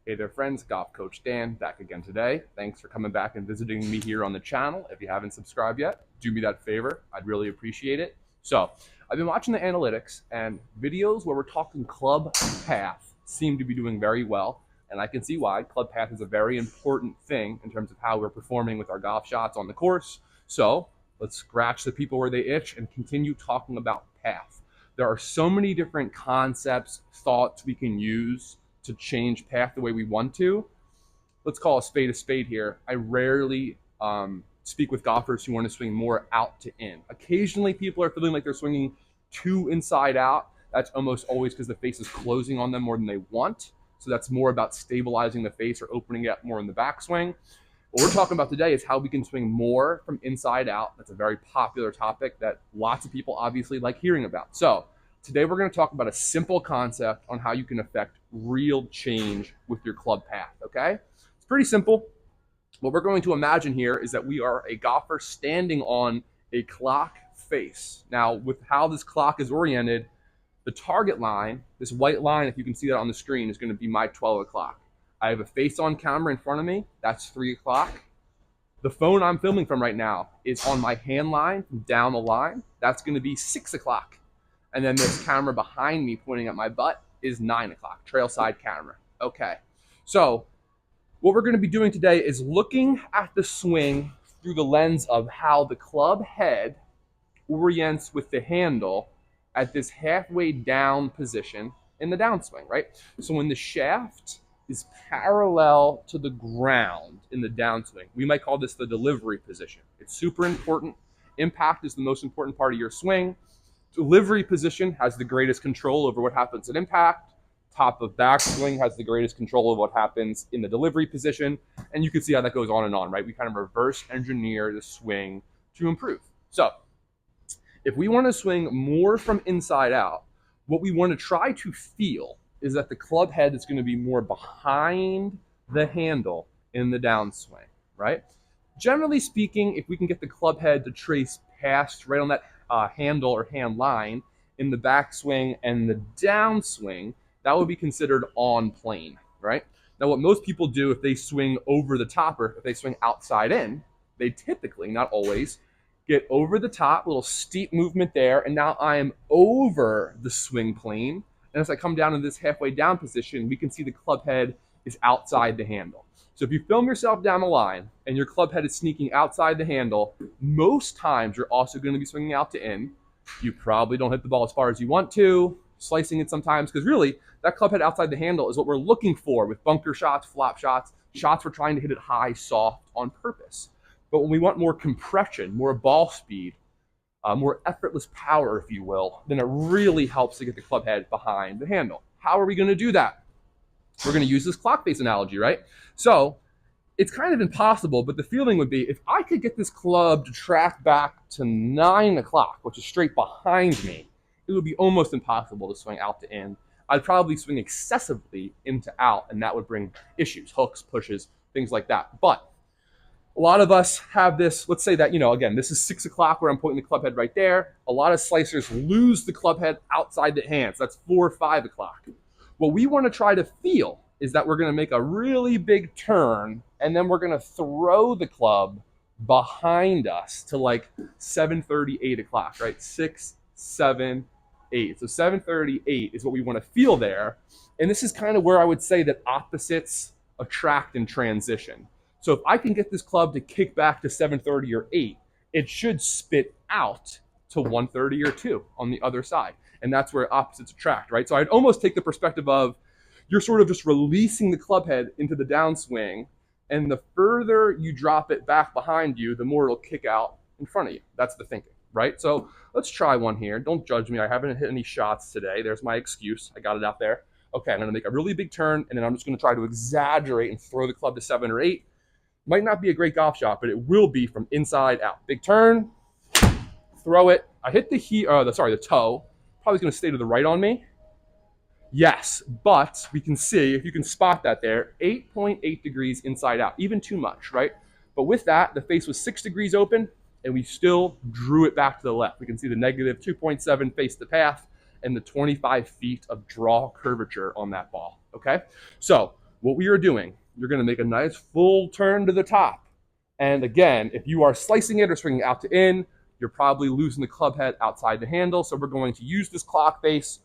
Hey there friends, Golf Coach Dan back again today. Thanks for coming back and visiting me here on the channel. If you haven't subscribed yet, do me that favor. I'd really appreciate it. So, I've been watching the analytics and videos where we're talking club path seem to be doing very well. And I can see why. Club path is a very important thing in terms of how we're performing with our golf shots on the course. So, let's scratch the people where they itch and continue talking about path. There are so many different concepts, thoughts we can use to change path the way we want to. Let's call a spade here. I rarely speak with golfers who want to swing more out to in. Occasionally people are feeling like they're swinging too inside out. That's almost always because the face is closing on them more than they want. So that's more about stabilizing the face or opening it up more in the backswing. What we're talking about today is how we can swing more from inside out. That's a very popular topic that lots of people obviously like hearing about. So today we're going to talk about a simple concept on how you can affect real change with your club path, okay? It's pretty simple. What we're going to imagine here is that we are a golfer standing on a clock face. Now, with how this clock is oriented, the target line, this white line, if you can see that on the screen, is going to be my 12 o'clock. I have a face on camera in front of me. That's 3 o'clock. The phone I'm filming from right now is on my hand line down the line. That's going to be 6 o'clock. And then this camera behind me pointing at my butt is 9 o'clock, trail side camera. Okay, so what we're going to be doing today is looking at the swing through the lens of how the club head orients with the handle at this halfway down position in the downswing, right? So when the shaft is parallel to the ground in the downswing, we might call this the delivery position. It's super important. Impact is the most important part of your swing. Delivery position has the greatest control over what happens at impact. Top of backswing has the greatest control of what happens in the delivery position. And you can see how that goes on, right? We kind of reverse engineer the swing to improve. So if we want to swing more from inside out, what we want to try to feel is that the club head is going to be more behind the handle in the downswing, right? Generally speaking, if we can get the club head to trace past right on that handle or hand line in the backswing and the downswing, that would be considered on plane, right? Now, what most people do if they swing over the top or if they swing outside in, they typically, not always, get over the top, little steep movement there, and now I am over the swing plane. And as I come down in this halfway down position, we can see the club head is outside the handle. So if you film yourself down the line and your club head is sneaking outside the handle, most times you're also going to be swinging out to in. You probably don't hit the ball as far as you want to, slicing it sometimes, because really that club head outside the handle is what we're looking for with bunker shots, flop shots, shots we're trying to hit it high, soft on purpose. But when we want more compression, more ball speed, more effortless power, if you will, then it really helps to get the club head behind the handle. How are we going to do that? We're going to use this clock face analogy, right? So it's kind of impossible, but the feeling would be if I could get this club to track back to 9 o'clock, which is straight behind me, it would be almost impossible to swing out to in. I'd probably swing excessively into out, and that would bring issues, hooks, pushes, things like that. But a lot of us have this, let's say that, again, this is 6 o'clock where I'm pointing the club head right there. A lot of slicers lose the club head outside the hands. That's 4 or 5 o'clock. What we want to try to feel is that we're going to make a really big turn, and then we're going to throw the club behind us to like 7:30, 8 o'clock, right? 6, 7, 8. So 7:30, 8 is what we want to feel there. And this is kind of where I would say that opposites attract and transition. So if I can get this club to kick back to 7:30 or 8, it should spit out to 1:30 or 2 on the other side. And that's where opposites attract, right? So I'd almost take the perspective of you're sort of just releasing the club head into the downswing, and the further you drop it back behind you, the more it'll kick out in front of you. That's the thinking, right? So let's try one here. Don't judge me. I haven't hit any shots today. There's my excuse. I got it out there. Okay, I'm going to make a really big turn, and then I'm just going to try to exaggerate and throw the club to 7 or 8. Might not be a great golf shot, but it will be from inside out. Big turn, throw it. I hit the toe. Probably going to stay to the right on me. Yes, but we can see, if you can spot that there, 8.8 degrees inside out, even too much, right? But with that, the face was 6 degrees open, and we still drew it back to the left. We can see the negative 2.7 face the path and the 25 feet of draw curvature on that ball, okay? So what we are doing, you're going to make a nice full turn to the top. And again, if you are slicing it or swinging out to in, you're probably losing the club head outside the handle. So we're going to use this clock face,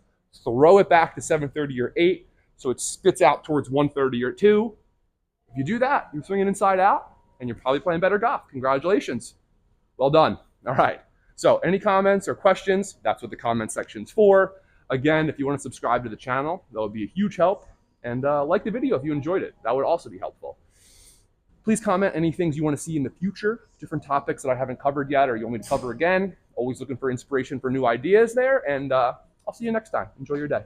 throw it back to 730 or 8, so it spits out towards 130 or 2. If you do that, you're swinging inside out, and you're probably playing better golf. Congratulations. Well done. All right. So any comments or questions, that's what the comment section's for. Again, if you want to subscribe to the channel, that would be a huge help. And like the video if you enjoyed it. That would also be helpful. Please comment any things you want to see in the future, different topics that I haven't covered yet or you want me to cover again. Always looking for inspiration for new ideas there. And I'll see you next time. Enjoy your day.